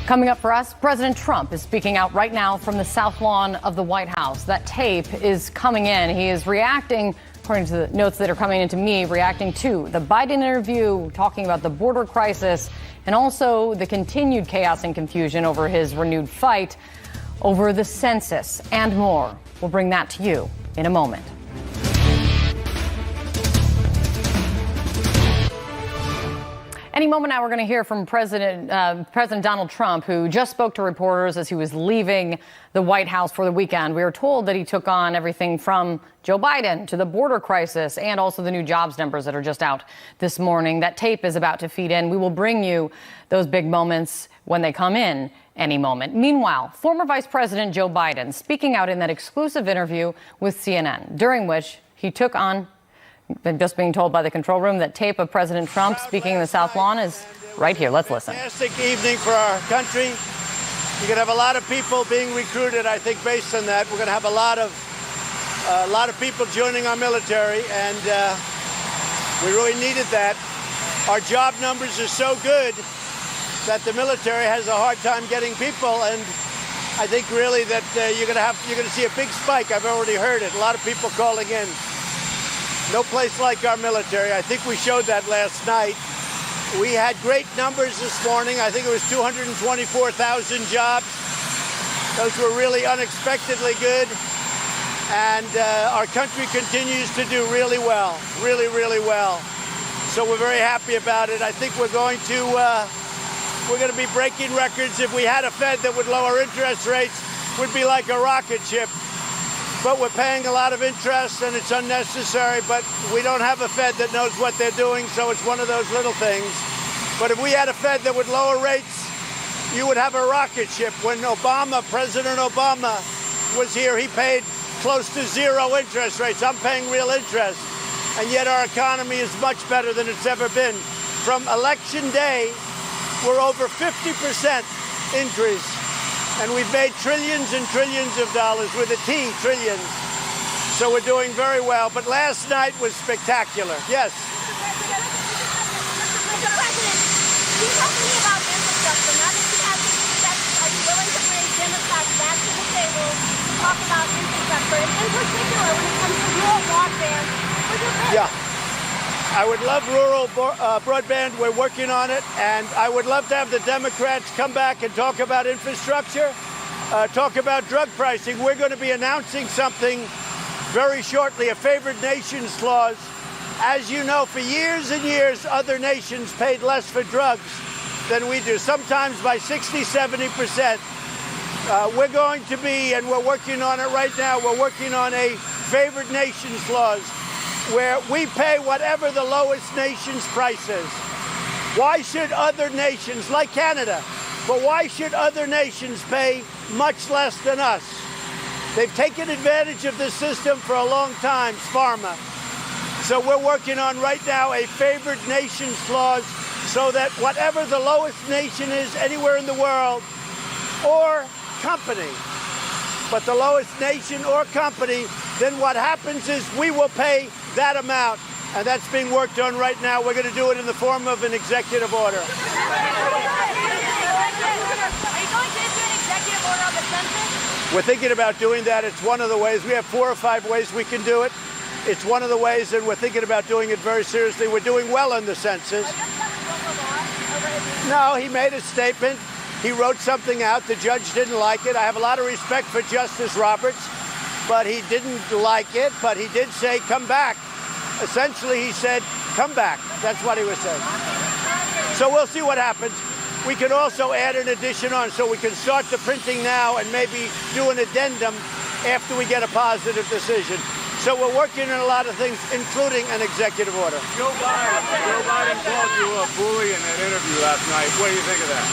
Coming up for us, President Trump is speaking out right now from the South Lawn of the White House. That tape is coming in. He is reacting, according to the notes that are coming into me, reacting to the Biden interview, talking about the border crisis, and also the continued chaos and confusion over his renewed fight over the census and more. We'll bring that to you in a moment. Any moment now, we're going to hear from President Donald Trump, who just spoke to reporters as he was leaving the White House for the weekend. We are told that he took on everything from Joe Biden to the border crisis and also the new jobs numbers that are just out this morning. That tape is about to feed in. We will bring you those big moments when they come in any moment. Meanwhile, former Vice President Joe Biden speaking out in that exclusive interview with CNN, during which he took on, been just being told by the control room that tape of President Trump speaking in the South Lawn is right here. Let's listen. Fantastic evening for our country. You're going to have a lot of people being recruited, I think, based on that. We're going to have a lot of people joining our military, and we really needed that. Our job numbers are so good that the military has a hard time getting people, and I think really that you're going to see a big spike. I've already heard it. A lot of people calling in. No place like our military. I think we showed that last night. We had great numbers this morning. I think it was 224,000 jobs. Those were really unexpectedly good. And our country continues to do really well, really, really well. So we're very happy about it. I think we're going to be breaking records. If we had a Fed that would lower interest rates, would be like a rocket ship. But we're paying a lot of interest, and it's unnecessary. But we don't have a Fed that knows what they're doing, so it's one of those little things. But if we had a Fed that would lower rates, you would have a rocket ship. When President Obama was here, he paid close to zero interest rates. I'm paying real interest. And yet our economy is much better than it's ever been. From election day, we're over 50% increase. And we've made trillions and trillions of dollars with a T, trillions. So we're doing very well. But last night was spectacular. Yes? Mr. President, can you talk to me about infrastructure? Now that you have the success, are you willing to bring Democrats back to the table to talk about infrastructure? And in particular, when it comes to rural broadband, would you think? Yeah. I would love rural broadband. We're working on it. And I would love to have the Democrats come back and talk about infrastructure, talk about drug pricing. We're going to be announcing something very shortly, a favored nations clause. As you know, for years and years, other nations paid less for drugs than we do, sometimes by 60, 70%. We're going to be, and we're working on it right now, we're working on a favored nations clause where we pay whatever the lowest nation's price is. Why should other nations, like Canada, but why should other nations pay much less than us? They've taken advantage of this system for a long time, pharma. So we're working on right now a favored nations clause so that whatever the lowest nation is anywhere in the world or company, but the lowest nation or company, then what happens is we will pay that amount, and that's being worked on right now. We're going to do it in the form of an executive order. Are you going to issue an executive order on the census? We're thinking about doing that. It's one of the ways. We have 4 or 5 ways we can do it. It's one of the ways, and we're thinking about doing it very seriously. We're doing well on the census. No, he made a statement. He wrote something out. The judge didn't like it. I have a lot of respect for Justice Roberts, but he didn't like it. But he did say, come back. Essentially, he said, come back. That's what he was saying. So we'll see what happens. We can also add an addition on, so we can start the printing now and maybe do an addendum after we get a positive decision. So we're working on a lot of things, including an executive order. Joe Biden called you a bully in that interview last night. What do you think of that?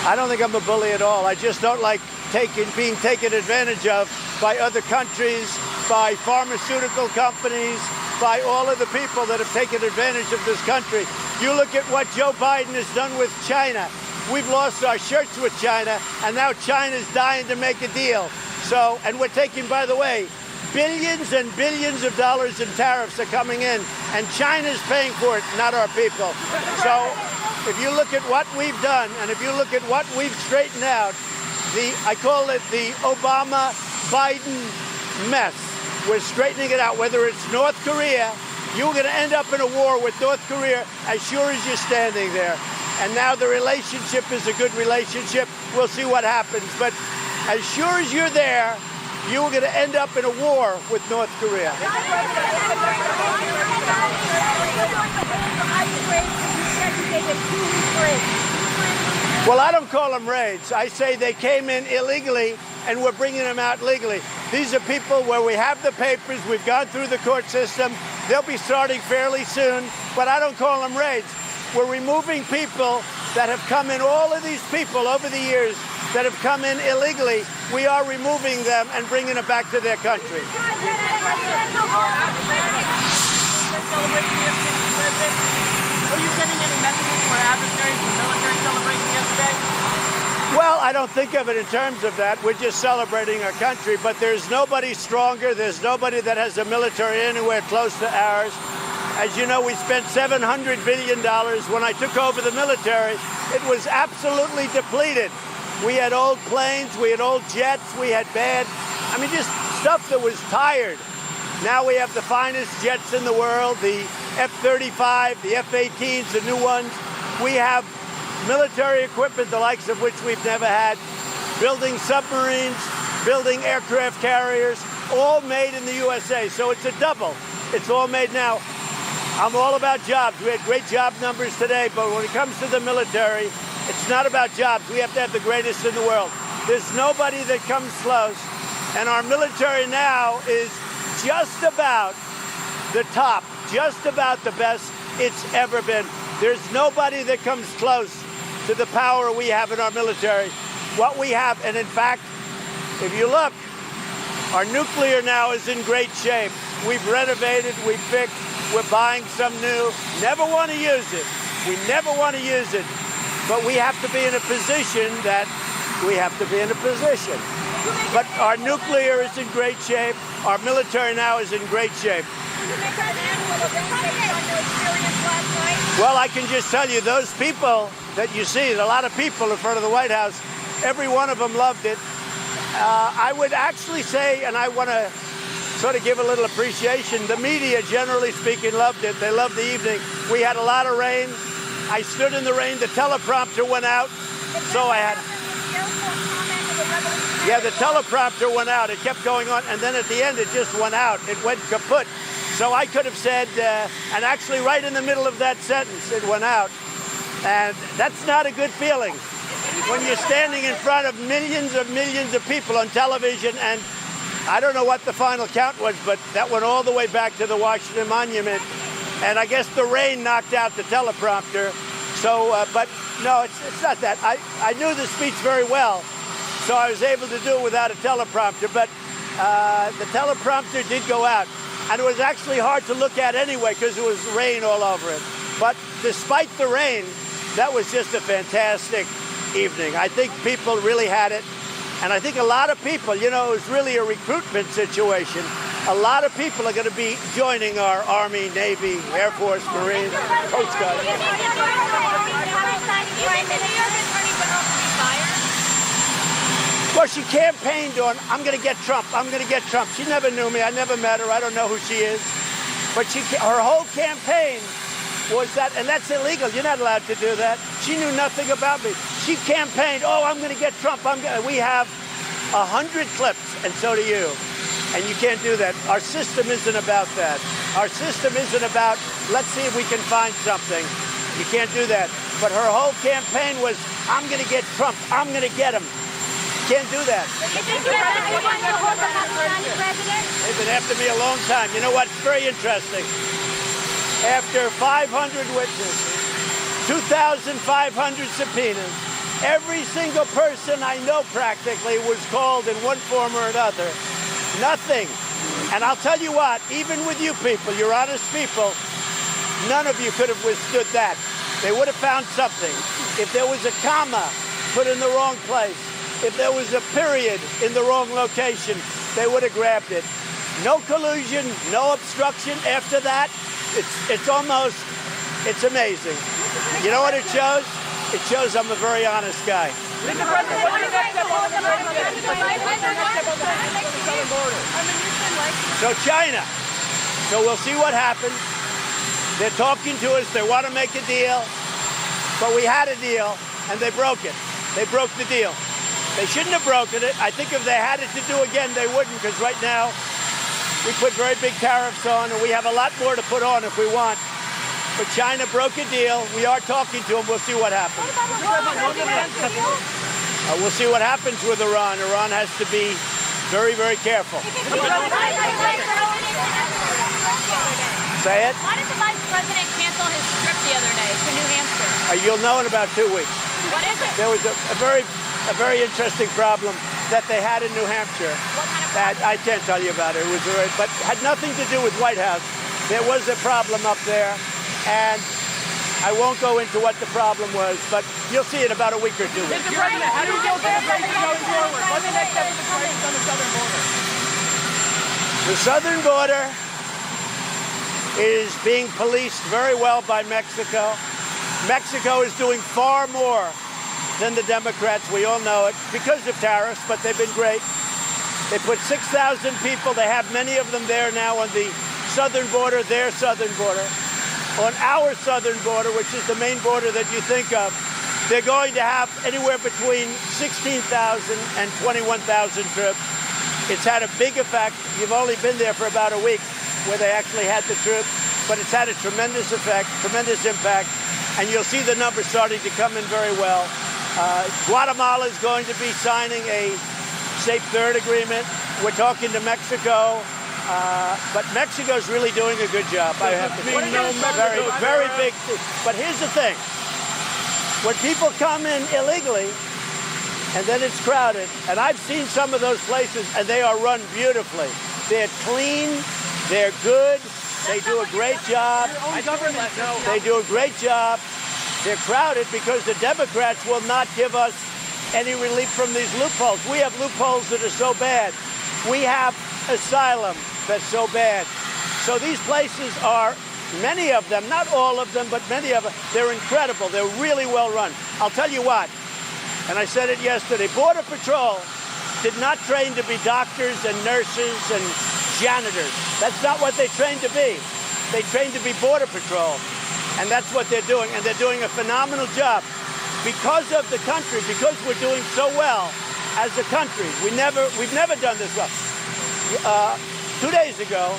I don't think I'm a bully at all. I just don't like being taken advantage of by other countries, by pharmaceutical companies, by all of the people that have taken advantage of this country. You look at what Joe Biden has done with China. We've lost our shirts with China, and now China's dying to make a deal. So, and we're taking, by the way, billions and billions of dollars in tariffs are coming in, and China's paying for it, not our people. So if you look at what we've done and if you look at what we've straightened out, I call it the Obama-Biden mess. We're straightening it out. Whether it's North Korea, you're going to end up in a war with North Korea as sure as you're standing there. And now the relationship is a good relationship. We'll see what happens. But as sure as you're there, you're going to end up in a war with North Korea. Well, I don't call them raids. I say they came in illegally and we're bringing them out legally. These are people where we have the papers, we've gone through the court system, they'll be starting fairly soon, but I don't call them raids. We're removing people that have come in, all of these people over the years that have come in illegally, we are removing them and bringing them back to their country. Were you getting any messages for adversaries from military celebration yesterday? Well, I don't think of it in terms of that. We're just celebrating our country, but there's nobody stronger. There's nobody that has a military anywhere close to ours. As you know, we spent $700 billion. When I took over the military, it was absolutely depleted. We had old planes, we had old jets, we had just stuff that was tired. Now we have the finest jets in the world, the F-35, the F-18s, the new ones. We have military equipment, the likes of which we've never had, building submarines, building aircraft carriers, all made in the USA. So it's a double. It's all made now. I'm all about jobs. We had great job numbers today, but when it comes to the military, it's not about jobs. We have to have the greatest in the world. There's nobody that comes close, and our military now is just about the top, just about the best it's ever been. There's nobody that comes close to the power we have in our military. What we have, and in fact, if you look, our nuclear now is in great shape. We've renovated, we've fixed, we're buying some new. Never want to use it. We never want to use it. But we have to be in a position that we have to be in a position. But our nuclear is in great shape. Our military now is in great shape. Well, I can just tell you, those people that you see, a lot of people in front of the White House, every one of them loved it. I would actually say, and I want to sort of give a little appreciation, the media, generally speaking, loved it. They loved the evening. We had a lot of rain. I stood in the rain. The teleprompter went out, so I had... Yeah, the teleprompter went out. It kept going on, and then at the end, it just went out. It went kaput. So I could have said, and actually right in the middle of that sentence, it went out. And that's not a good feeling. When you're standing in front of millions of people on television, and I don't know what the final count was, but that went all the way back to the Washington Monument. And I guess the rain knocked out the teleprompter. So, but no, it's not that. I knew the speech very well, so I was able to do it without a teleprompter. But the teleprompter did go out. And it was actually hard to look at anyway because it was rain all over it. But despite the rain, that was just a fantastic evening. I think people really had it. And I think a lot of people, you know, it was really a recruitment situation. A lot of people are going to be joining our Army, Navy, Air Force, Marine, Coast Guard. Well, she campaigned on, I'm going to get Trump, I'm going to get Trump. She never knew me. I never met her. I don't know who she is. But her whole campaign was that, and that's illegal. You're not allowed to do that. She knew nothing about me. She campaigned, oh, I'm going to get Trump. We have 100 clips, and so do you. And you can't do that. Our system isn't about that. Our system isn't about, let's see if we can find something. You can't do that. But her whole campaign was, I'm going to get Trump. I'm going to get him. Can't do that. They've been after me a long time. You know what? It's very interesting. After 500 witnesses, 2,500 subpoenas, every single person I know practically was called in one form or another. Nothing. And I'll tell you what, even with you people, you're honest people, none of you could have withstood that. They would have found something. If there was a comma put in the wrong place, if there was a period in the wrong location, they would have grabbed it. No collusion, no obstruction. After that, it's amazing. You know what it shows? It shows I'm a very honest guy. Mr. President, what's your next step on the southern border? So China. So we'll see what happens. They're talking to us. They want to make a deal. But we had a deal, and they broke it. They broke the deal. They shouldn't have broken it. I think if they had it to do again, they wouldn't, because right now we put very big tariffs on, and we have a lot more to put on if we want. But China broke a deal. We are talking to them. We'll see what happens. We'll see what happens with Iran. Iran has to be very, very careful. Say it. Why did the Vice President cancel his trip the other day to New Hampshire? You'll know in about 2 weeks. What is it? There was a very interesting problem that they had in New Hampshire. What kind of problem? That I can't tell you about it. It was but had nothing to do with White House. There was a problem up there, and I won't go into what the problem was, but you'll see it about a week or 2 weeks. Mr. President, how do you deal with immigration going forward? What's the next step of the crisis on the southern border? The southern border is being policed very well by Mexico. Mexico is doing far more than the Democrats. We all know it because of tariffs, but they've been great. They put 6,000 people. They have many of them there now on the southern border, their southern border. On our southern border, which is the main border that you think of, they're going to have anywhere between 16,000 and 21,000 troops. It's had a big effect. You've only been there for about a week where they actually had the troops, but it's had a tremendous effect, tremendous impact, and you'll see the numbers starting to come in very well. Guatemala is going to be signing a Safe Third agreement. We're talking to Mexico, but Mexico's really doing a good job. I have to say, very big. But here's the thing: when people come in illegally, and then it's crowded, and I've seen some of those places, and they are run beautifully. They're clean. They're good. They do a great job. They do a great job. They're crowded because the Democrats will not give us any relief from these loopholes. We have loopholes that are so bad. We have asylum that's so bad. So these places are, many of them, not all of them, but many of them, they're incredible. They're really well run. I'll tell you what, and I said it yesterday, Border Patrol did not train to be doctors and nurses and janitors. That's not what they trained to be. They trained to be Border Patrol, and that's what they're doing, and they're doing a phenomenal job. Because of the country, because we're doing so well as a country, we've never done this well. 2 days ago,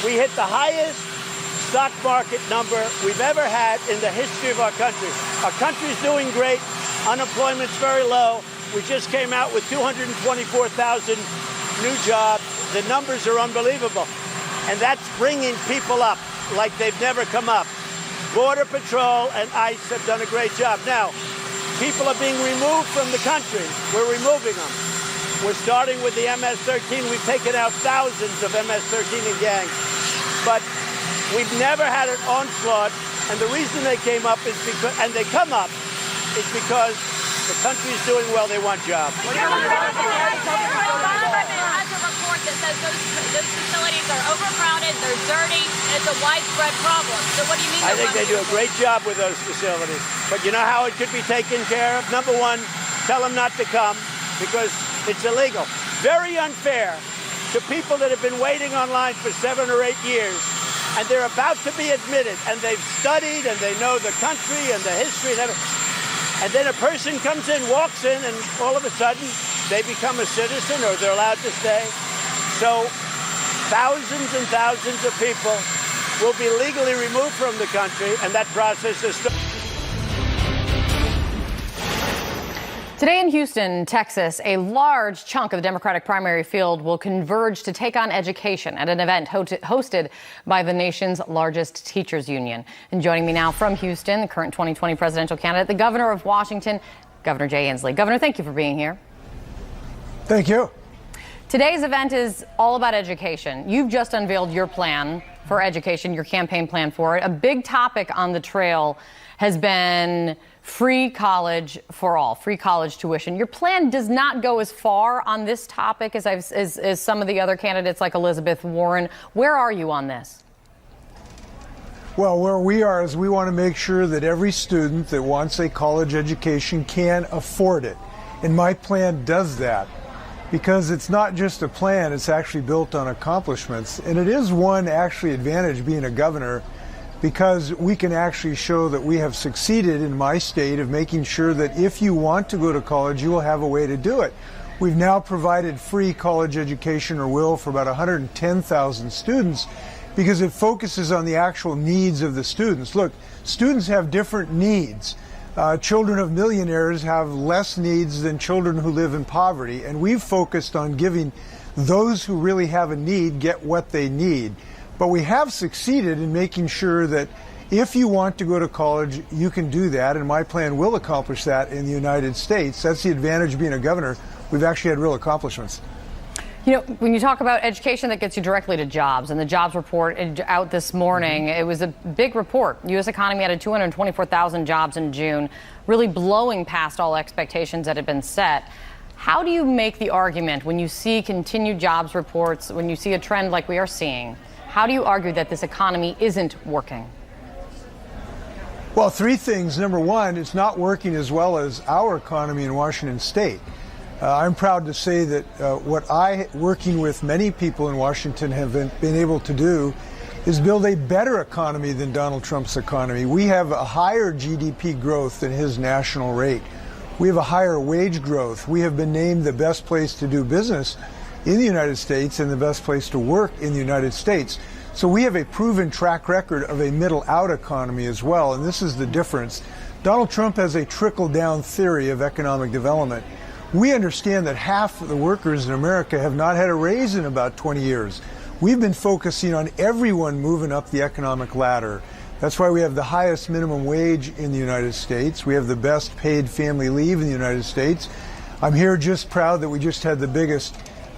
we hit the highest stock market number we've ever had in the history of our country. Our country's doing great. Unemployment's very low. We just came out with 224,000 new jobs. The numbers are unbelievable. And that's bringing people up like they've never come up. Border Patrol and ICE have done a great job. Now, people are being removed from the country. We're removing them. We're starting with the MS-13. We've taken out thousands of MS-13 in gangs. But we've never had an onslaught. And the reason they came up is because, and they come up, is because the country's doing well. They want jobs. That says those facilities are overcrowded, they're dirty, and it's a widespread problem. So what do you mean? I think they do a great job with those facilities. But you know how it could be taken care of? Number one, tell them not to come because it's illegal. Very unfair to people that have been waiting online for 7 or 8 years, and they're about to be admitted, and they've studied, and they know the country and the history and everything. And then a person comes in, walks in, and all of a sudden they become a citizen or they're allowed to stay. So thousands and thousands of people will be legally removed from the country, and that process is started. Today in Houston, Texas, a large chunk of the Democratic primary field will converge to take on education at an event hosted by the nation's largest teachers union. And joining me now from Houston, the current 2020 presidential candidate, the governor of Washington, Governor Jay Inslee. Governor, thank you for being here. Thank you. Today's event is all about education. You've just unveiled your plan for education, your campaign plan for it. A big topic on the trail has been free college for all, free college tuition. Your plan does not go as far on this topic as some of the other candidates like Elizabeth Warren. Where are you on this? Well, where we are is we want to make sure that every student that wants a college education can afford it. And my plan does that, because it's not just a plan, it's actually built on accomplishments. And it is one actually advantage being a governor, because we can actually show that we have succeeded in my state of making sure that if you want to go to college, you will have a way to do it. We've now provided free college education, or will, for about 110,000 students, because it focuses on the actual needs of the students. Look, students have different needs. Children of millionaires have less needs than children who live in poverty, and we've focused on giving those who really have a need get what they need. But we have succeeded in making sure that if you want to go to college, you can do that, and my plan will accomplish that in the United States. That's the advantage of being a governor. We've actually had real accomplishments. You know, when you talk about education, that gets you directly to jobs, and the jobs report out this morning, it was a big report. U.S. economy added 224,000 jobs in June, really blowing past all expectations that had been set. How do you make the argument when you see continued jobs reports, when you see a trend like we are seeing? How do you argue that this economy isn't working? Well, three things. Number one, it's not working as well as our economy in Washington State. I'm proud to say that what I, working with many people in Washington, have been able to do is build a better economy than Donald Trump's economy. We have a higher GDP growth than his national rate. We have a higher wage growth. We have been named the best place to do business in the United States and the best place to work in the United States. So we have a proven track record of a middle-out economy as well, and this is the difference. Donald Trump has a trickle-down theory of economic development. We understand that half of the workers in America have not had a raise in about 20 years. We've been focusing on everyone moving up the economic ladder. That's why we have the highest minimum wage in the United States. We have the best paid family leave in the United States. I'm here just proud that we just had the biggest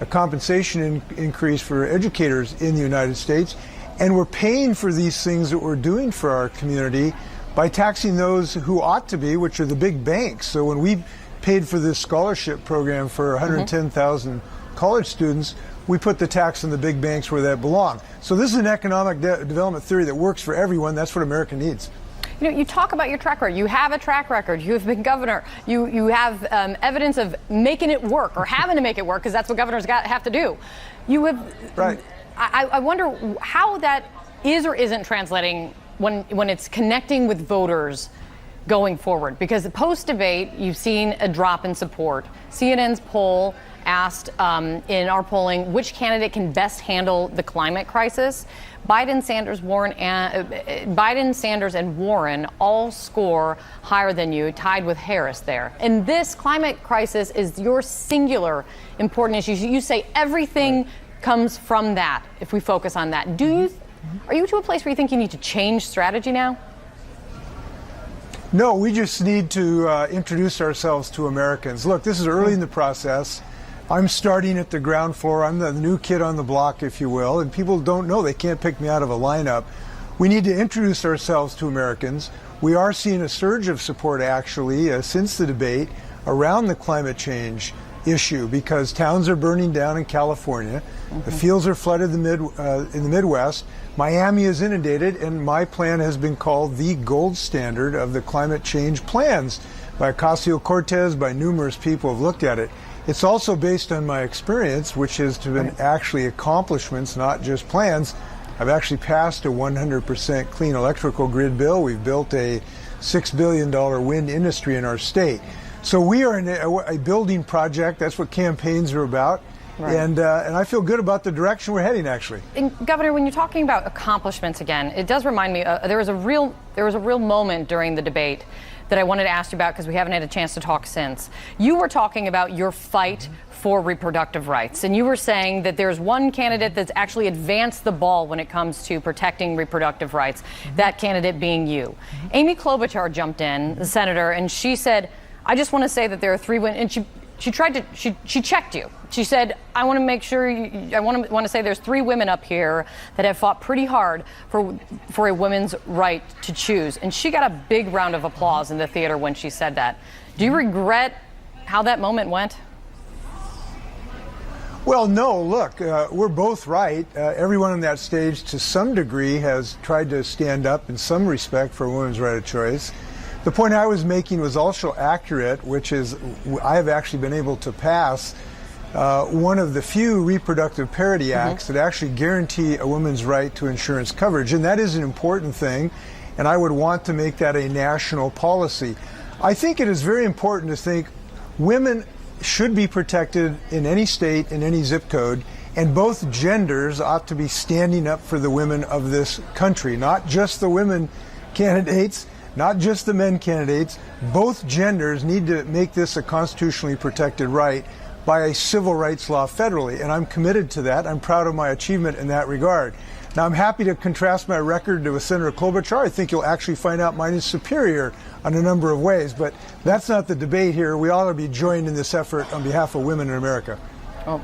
compensation increase for educators in the United States. And we're paying for these things that we're doing for our community by taxing those who ought to be, which are the big banks. So when we paid for this scholarship program for 110,000 college students, we put the tax on the big banks where that belong. So this is an economic development theory that works for everyone. That's what America needs. You know, you talk about your track record. You have a track record. You have been governor. You have evidence of making it work, or having to make it work, because that's what governors have to do. You have. Right. I wonder how that is or isn't translating when it's connecting with voters going forward, because post-debate, you've seen a drop in support. CNN's poll asked in our polling which candidate can best handle the climate crisis. Biden, Sanders, and Warren all score higher than you, tied with Harris there. And this climate crisis is your singular important issue. You say everything comes from that if we focus on that. Are you to a place where you think you need to change strategy now? No, we just need to introduce ourselves to Americans. Look, this is early in the process. I'm starting at the ground floor. I'm the new kid on the block, if you will, and people don't know. They can't pick me out of a lineup. We need to introduce ourselves to Americans. We are seeing a surge of support, actually, since the debate around the climate change issue, because towns are burning down in California. The fields are flooded in the Midwest. Miami is inundated, and my plan has been called the gold standard of the climate change plans by Ocasio-Cortez, by numerous people who have looked at it. It's also based on my experience, which has been actually accomplishments, not just plans. I've actually passed a 100% clean electrical grid bill. We've built a $6 billion wind industry in our state. So we are in a building project. That's what campaigns are about. Right. And I feel good about the direction we're heading, actually. And Governor, when you're talking about accomplishments again, it does remind me there was a real moment during the debate that I wanted to ask you about, because we haven't had a chance to talk since. You were talking about your fight for reproductive rights, and you were saying that there's one candidate that's actually advanced the ball when it comes to protecting reproductive rights, that candidate being you. Amy Klobuchar jumped in, the senator, and she said, I just want to say that there are three women, and she checked you. She said, I want to make sure, I want to say there's three women up here that have fought pretty hard for a woman's right to choose. And she got a big round of applause in the theater when she said that. Do you regret how that moment went? Well, no, look, we're both right. Everyone on that stage, to some degree, has tried to stand up in some respect for women's right of choice. The point I was making was also accurate, which is I have actually been able to pass one of the few reproductive parity acts that actually guarantee a woman's right to insurance coverage. And that is an important thing, and I would want to make that a national policy. I think it is very important to think women should be protected in any state, in any zip code, and both genders ought to be standing up for the women of this country, not just the women candidates, not just the men candidates. Both genders need to make this a constitutionally protected right by a civil rights law federally, and I'm committed to that. I'm proud of my achievement in that regard. Now, I'm happy to contrast my record with Senator Klobuchar. I think you'll actually find out mine is superior on a number of ways, but that's not the debate here. We ought to be joined in this effort on behalf of women in America. Well,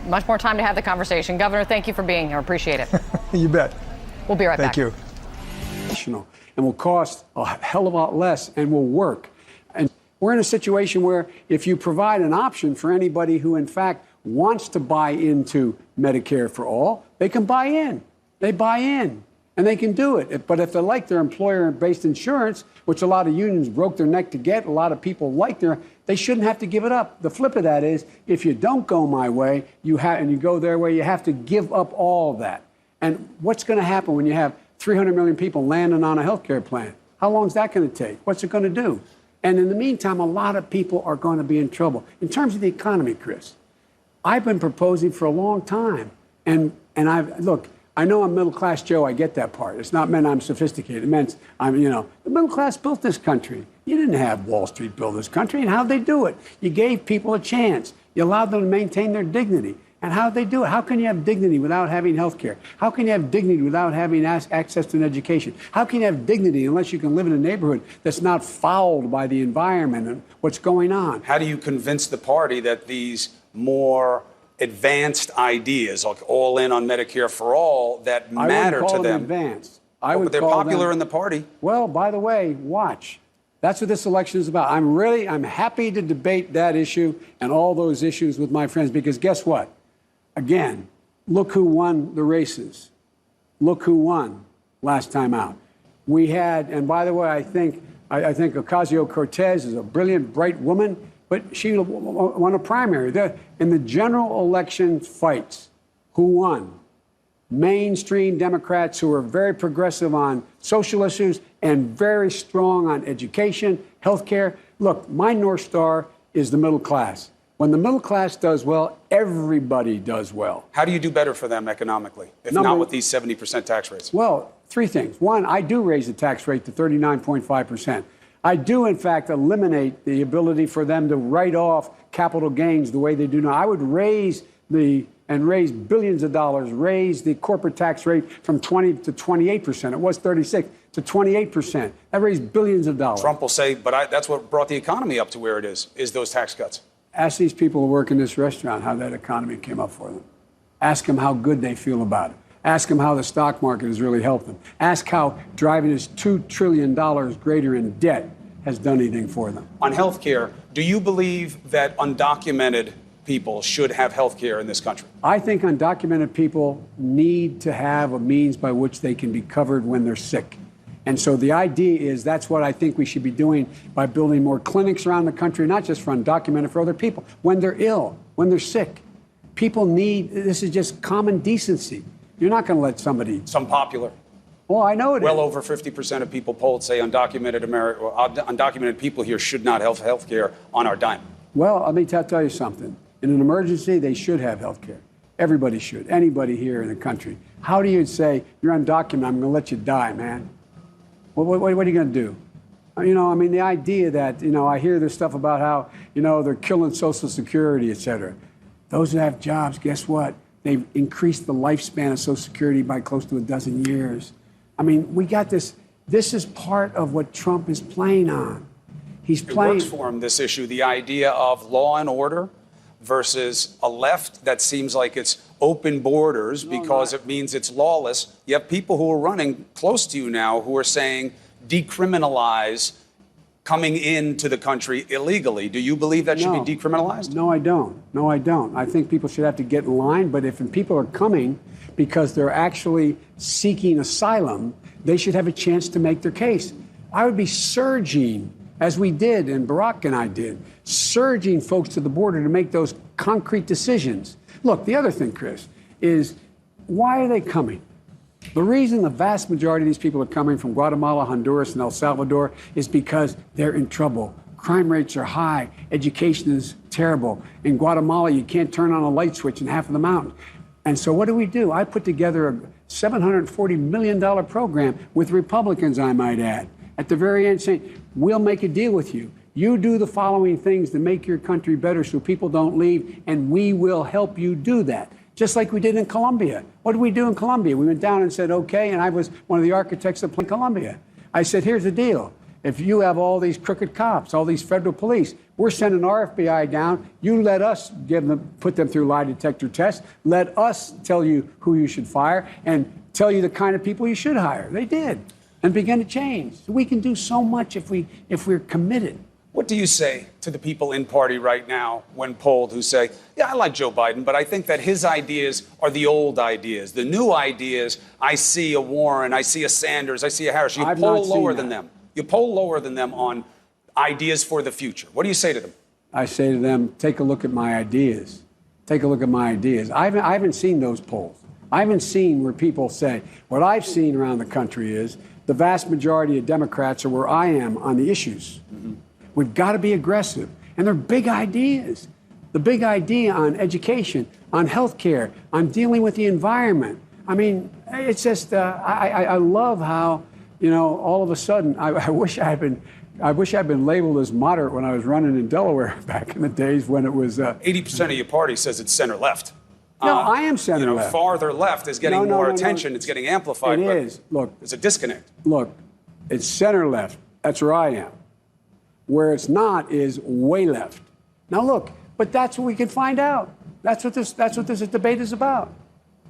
much more time to have the conversation. Governor, thank you for being here. Appreciate it. You bet. We'll be right back. Thank you. And will cost a hell of a lot less and will work. And we're in a situation where if you provide an option for anybody who, in fact, wants to buy into Medicare for all, they can buy in. They buy in, and they can do it. But if they like their employer-based insurance, which a lot of unions broke their neck to get, a lot of people like they shouldn't have to give it up. The flip of that is, if you don't go my way, and you go their way, you have to give up all that. And what's going to happen when you have 300 million people landing on a health care plan? How long is that going to take? What's it going to do? And in the meantime, a lot of people are going to be in trouble. In terms of the economy, Chris, I've been proposing for a long time. Look, I know I'm middle-class Joe. I get that part. It's not meant I'm sophisticated. It meant the middle class built this country. You didn't have Wall Street build this country. And how'd they do it? You gave people a chance. You allowed them to maintain their dignity. And how'd they do it? How can you have dignity without having health care? How can you have dignity without having access to an education? How can you have dignity unless you can live in a neighborhood that's not fouled by the environment and what's going on? How do you convince the party that these more advanced ideas, like all in on Medicare for all, that matter to them? Advanced. But they're popular in the party. Well, by the way, watch. That's what this election is about. I'm happy to debate that issue and all those issues with my friends, because guess what? Again, look who won the races. Look who won last time out. We had, and by the way, I think Ocasio-Cortez is a brilliant, bright woman, but she won a primary. In the general election fights, who won? Mainstream Democrats who are very progressive on social issues and very strong on education, health care. Look, my North Star is the middle class. When the middle class does well, everybody does well. How do you do better for them economically, if not with these 70% tax rates? Well, three things. One, I do raise the tax rate to 39.5%. I do, in fact, eliminate the ability for them to write off capital gains the way they do now. I would raise billions of dollars, raise the corporate tax rate from 20 to 28%. It was 36 to 28%. That raised billions of dollars. Trump will say, but that's what brought the economy up to where it is those tax cuts. Ask these people who work in this restaurant how that economy came up for them. Ask them how good they feel about it. Ask them how the stock market has really helped them. Ask how driving us $2 trillion greater in debt has done anything for them. On health care, do you believe that undocumented people should have health care in this country? I think undocumented people need to have a means by which they can be covered when they're sick. And so the idea is that's what I think we should be doing by building more clinics around the country, not just for undocumented, for other people. When they're ill, when they're sick, people this is just common decency. You're not going to let somebody. Some popular. Well, I know it well is. Over 50% of people polled say undocumented people here should not have health care on our dime. Well, let me tell you something. In an emergency, they should have health care. Everybody should. Anybody here in the country. How do you say, you're undocumented, I'm going to let you die, man? What are you going to do? The idea that, I hear this stuff about how, they're killing Social Security, et cetera. Those who have jobs, guess what? They've increased the lifespan of Social Security by close to 12 years. We got this. This is part of what Trump is playing on. He's playing. It works for him, this issue, the idea of law and order versus a left that seems like it's open borders because it means it's lawless. You have people who are running close to you now who are saying decriminalize coming into the country illegally. Do you believe that should be decriminalized? No, I don't. No, I don't. I think people should have to get in line. But if people are coming because they're actually seeking asylum, they should have a chance to make their case. I would be surging, as we did and Barack and I did, surging folks to the border to make those concrete decisions. Look, the other thing, Chris, is why are they coming? The reason the vast majority of these people are coming from Guatemala, Honduras, and El Salvador is because they're in trouble. Crime rates are high. Education is terrible. In Guatemala, you can't turn on a light switch in half of the mountains. And so what do? I put together a $740 million program with Republicans, I might add, at the very end saying, we'll make a deal with you. You do the following things to make your country better so people don't leave, and we will help you do that. Just like we did in Colombia. What did we do in Colombia? We went down and said, okay, and I was one of the architects of Colombia. I said, here's the deal. If you have all these crooked cops, all these federal police, we're sending our FBI down. You let us put them through lie detector tests. Let us tell you who you should fire and tell you the kind of people you should hire. They did and began to change. So we can do so much if we're committed. What do you say to the people in party right now when polled who say, yeah, I like Joe Biden, but I think that his ideas are the old ideas. The new ideas, I see a Warren, I see a Sanders, I see a Harris. You poll lower than them. You poll lower than them on ideas for the future. What do you say to them? I say to them, take a look at my ideas. Take a look at my ideas. I haven't seen those polls. I haven't seen where people say, what I've seen around the country is the vast majority of Democrats are where I am on the issues. Mm-hmm. We've got to be aggressive. And they're big ideas. The big idea on education, on health care, on dealing with the environment. I mean, it's just, I love how, all of a sudden, I wish I'd been labeled as moderate when I was running in Delaware back in the days when it was. 80% of your party says it's center left. No, I am center left. Farther left is getting more attention. It's getting amplified. It is. Look. There's a disconnect. Look, it's center left. That's where I am. Where it's not is way left. Now look, but that's what we can find out. That's what this debate is about.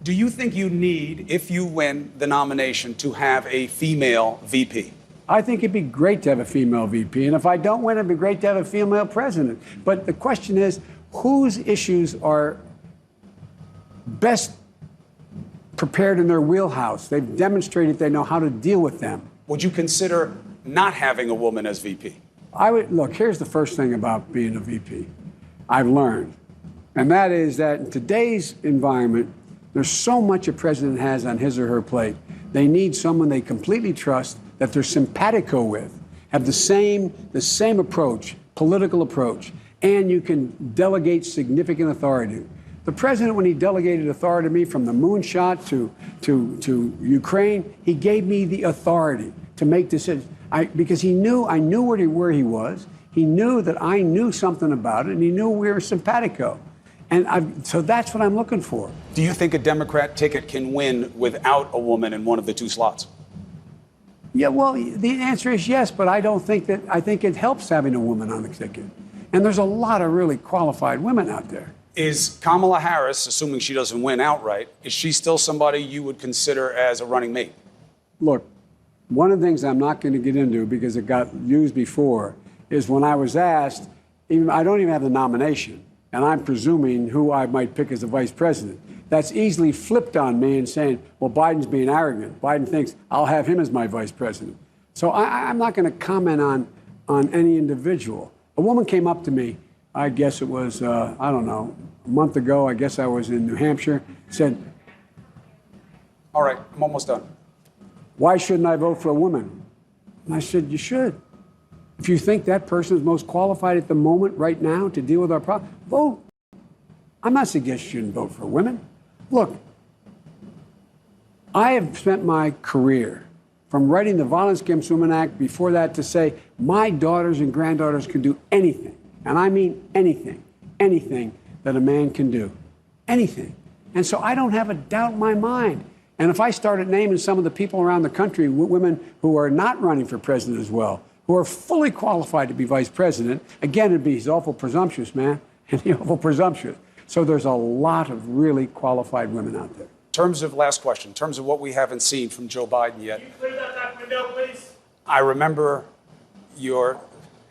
Do you think you need, if you win the nomination, to have a female VP? I think it'd be great to have a female VP, and if I don't win, it'd be great to have a female president. But the question is, whose issues are best prepared in their wheelhouse? They've demonstrated they know how to deal with them. Would you consider not having a woman as VP? Look, here's the first thing about being a VP I've learned, and that is that in today's environment, there's so much a president has on his or her plate. They need someone they completely trust, that they're simpatico with, have the same approach, political approach, and you can delegate significant authority. The president, when he delegated authority to me from the moonshot to Ukraine, he gave me the authority to make decisions. Because I knew where he was. He knew that I knew something about it, and he knew we were simpatico. And so that's what I'm looking for. Do you think a Democrat ticket can win without a woman in one of the two slots? Yeah, well, the answer is yes, but I think it helps having a woman on the ticket. And there's a lot of really qualified women out there. Is Kamala Harris, assuming she doesn't win outright, is she still somebody you would consider as a running mate? Look, one of the things I'm not going to get into because it got used before is when I was asked, I don't even have the nomination, and I'm presuming who I might pick as the vice president. That's easily flipped on me and saying, well, Biden's being arrogant. Biden thinks I'll have him as my vice president. So I'm not going to comment on any individual. A woman came up to me, I guess it was, a month ago, I guess I was in New Hampshire, said, all right, I'm almost done. Why shouldn't I vote for a woman? And I said, you should. If you think that person is most qualified at the moment right now to deal with our problem, vote. I'm not suggesting you shouldn't vote for women. Look, I have spent my career from writing the Violence Against Women Act before that to say my daughters and granddaughters can do anything. And I mean anything that a man can do. Anything. And so I don't have a doubt in my mind. And if I started naming some of the people around the country, women who are not running for president as well, who are fully qualified to be vice president, again, he's awful presumptuous, man. He's awful presumptuous. So there's a lot of really qualified women out there. Last question, in terms of what we haven't seen from Joe Biden yet. Can you clear that back window, please? I remember your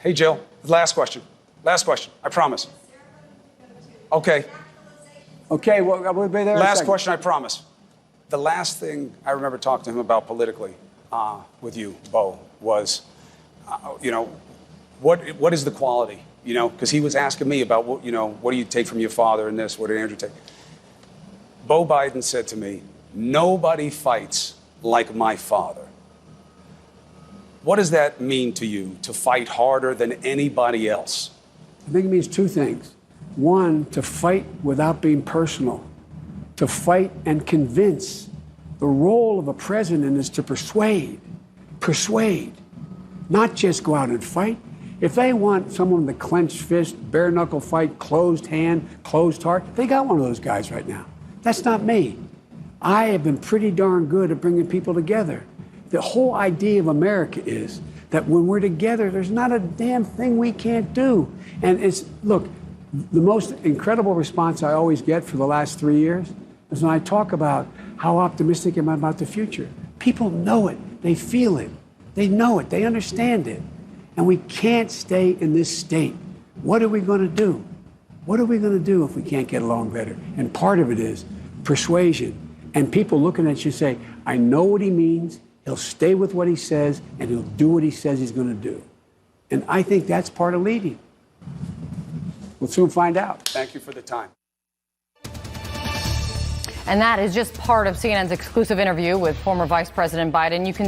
Hey, Jill, last question. Last question, I promise. Okay. Okay, well, we'll be there. Last question, I promise. The last thing I remember talking to him about politically with you, Bo, was, what is the quality? Because he was asking me about, what do you take from your father in this? What did Andrew take? Bo Biden said to me, nobody fights like my father. What does that mean to you, to fight harder than anybody else? I think it means two things. One, to fight without being personal, to fight and convince. The role of a president is to persuade, not just go out and fight. If they want someone with a clenched fist, bare knuckle fight, closed hand, closed heart, they got one of those guys right now. That's not me. I have been pretty darn good at bringing people together. The whole idea of America is that when we're together, there's not a damn thing we can't do. And look, the most incredible response I always get for the last 3 years is when I talk about how optimistic am I about the future. People know it. They feel it. They know it. They understand it. And we can't stay in this state. What are we going to do? What are we going to do if we can't get along better? And part of it is persuasion. And people looking at you say, I know what he means. He'll stay with what he says, and he'll do what he says he's going to do. And I think that's part of leading. We'll soon find out. Thank you for the time. And that is just part of CNN's exclusive interview with former Vice President Biden. You can